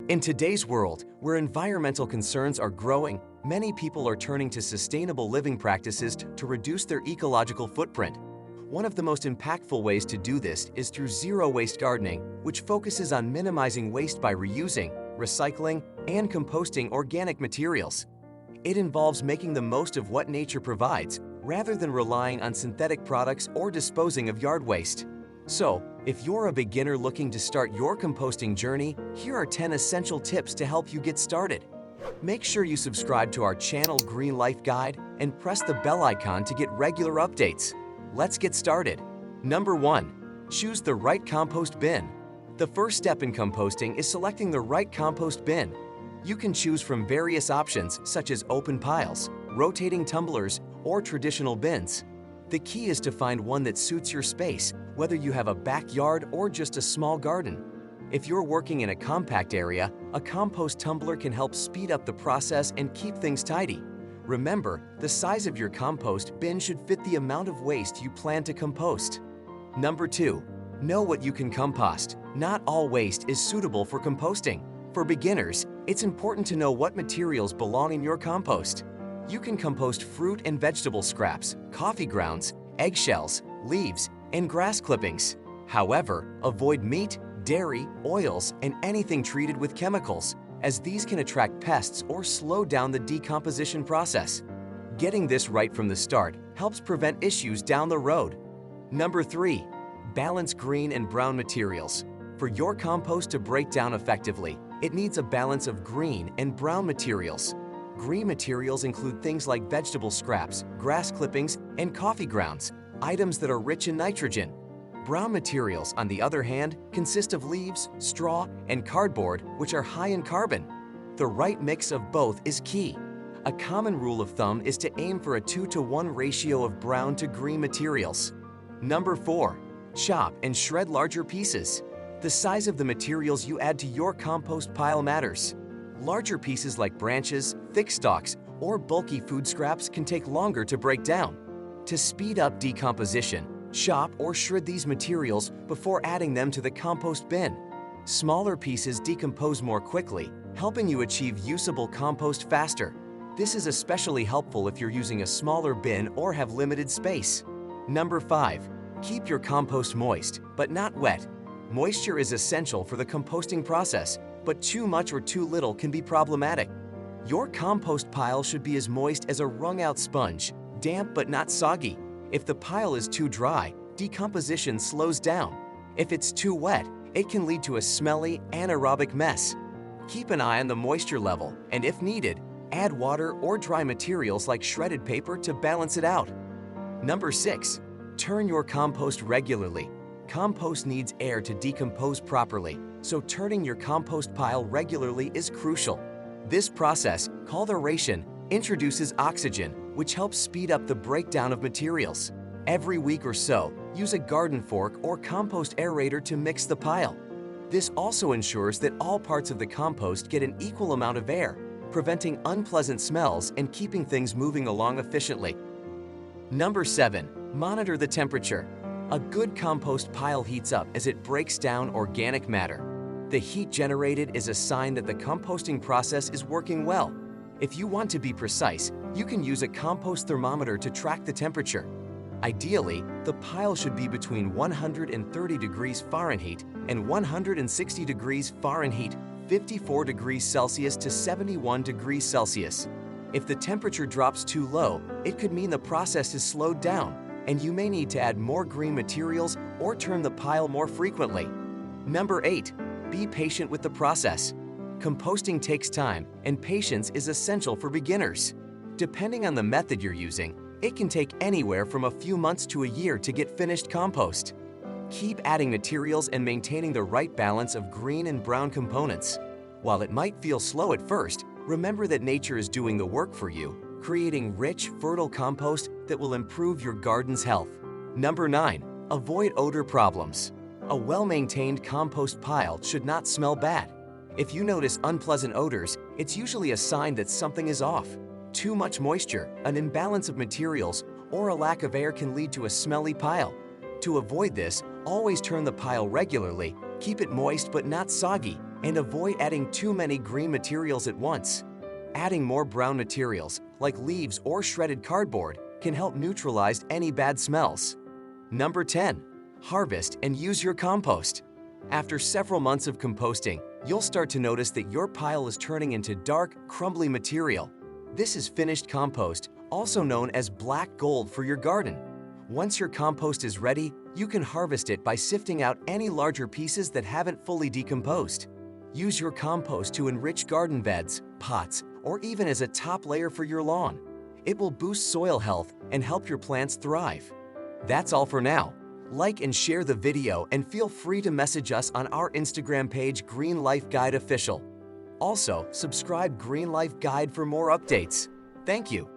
In today's world, where environmental concerns are growing, many people are turning to sustainable living practices to reduce their ecological footprint. One of the most impactful ways to do this is through zero-waste gardening, which focuses on minimizing waste by reusing, recycling, and composting organic materials. It involves making the most of what nature provides, rather than relying on synthetic products or disposing of yard waste. So, if you're a beginner looking to start your composting journey, here are 10 essential tips to help you get started. Make sure you subscribe to our channel Green Life Guide and press the bell icon to get regular updates. Let's get started. Number 1. Choose the right compost bin. The first step in composting is selecting the right compost bin. You can choose from various options such as open piles, rotating tumblers, or traditional bins. The key is to find one that suits your space, whether you have a backyard or just a small garden. If you're working in a compact area, a compost tumbler can help speed up the process and keep things tidy. Remember, the size of your compost bin should fit the amount of waste you plan to compost. Number 2. Know what you can compost. Not all waste is suitable for composting. For beginners, it's important to know what materials belong in your compost. You can compost fruit and vegetable scraps, coffee grounds, eggshells, leaves, and grass clippings. However, avoid meat, dairy, oils, and anything treated with chemicals, as these can attract pests or slow down the decomposition process. Getting this right from the start helps prevent issues down the road. Number 3. Balance green and brown materials. For your compost to break down effectively, it needs a balance of green and brown materials. Green materials include things like vegetable scraps, grass clippings, and coffee grounds, items that are rich in nitrogen. Brown materials, on the other hand, consist of leaves, straw, and cardboard, which are high in carbon. The right mix of both is key. A common rule of thumb is to aim for a 2-to-1 ratio of brown to green materials. Number 4. Chop and shred larger pieces. The size of the materials you add to your compost pile matters. Larger pieces like branches, thick stalks, or bulky food scraps can take longer to break down. To speed up decomposition, chop or shred these materials before adding them to the compost bin. Smaller pieces decompose more quickly, helping you achieve usable compost faster. This is especially helpful if you're using a smaller bin or have limited space. Number 5. Keep your compost moist, but not wet. Moisture is essential for the composting process, but too much or too little can be problematic. Your compost pile should be as moist as a wrung-out sponge, damp but not soggy. If the pile is too dry, decomposition slows down. If it's too wet, it can lead to a smelly, anaerobic mess. Keep an eye on the moisture level, and if needed, add water or dry materials like shredded paper to balance it out. Number 6. Turn your compost regularly. Compost needs air to decompose properly, so turning your compost pile regularly is crucial. This process, called aeration, introduces oxygen, which helps speed up the breakdown of materials. Every week or so, use a garden fork or compost aerator to mix the pile. This also ensures that all parts of the compost get an equal amount of air, preventing unpleasant smells and keeping things moving along efficiently. Number 7. Monitor the temperature. A good compost pile heats up as it breaks down organic matter. The heat generated is a sign that the composting process is working well. If you want to be precise, you can use a compost thermometer to track the temperature. Ideally, the pile should be between 130 degrees Fahrenheit and 160 degrees Fahrenheit, 54 degrees Celsius to 71 degrees Celsius. If the temperature drops too low, it could mean the process is slowed down, and you may need to add more green materials or turn the pile more frequently. Number 8. Be patient with the process. Composting takes time, and patience is essential for beginners. Depending on the method you're using, it can take anywhere from a few months to a year to get finished compost. Keep adding materials and maintaining the right balance of green and brown components. While it might feel slow at first, remember that nature is doing the work for you, creating rich, fertile compost that will improve your garden's health. Number 9. Avoid odor problems. A well-maintained compost pile should not smell bad. If you notice unpleasant odors, it's usually a sign that something is off. Too much moisture, an imbalance of materials, or a lack of air can lead to a smelly pile. To avoid this, always turn the pile regularly, keep it moist but not soggy, and avoid adding too many green materials at once. Adding more brown materials, like leaves or shredded cardboard, can help neutralize any bad smells. Number 10. Harvest and use your compost. After several months of composting, you'll start to notice that your pile is turning into dark, crumbly material. This is finished compost, also known as black gold for your garden. Once your compost is ready, you can harvest it by sifting out any larger pieces that haven't fully decomposed. Use your compost to enrich garden beds, pots, or even as a top layer for your lawn. It will boost soil health and help your plants thrive. That's all for now. Like and share the video and feel free to message us on our Instagram page Green Life Guide Official. Also, subscribe Green Life Guide for more updates. Thank you.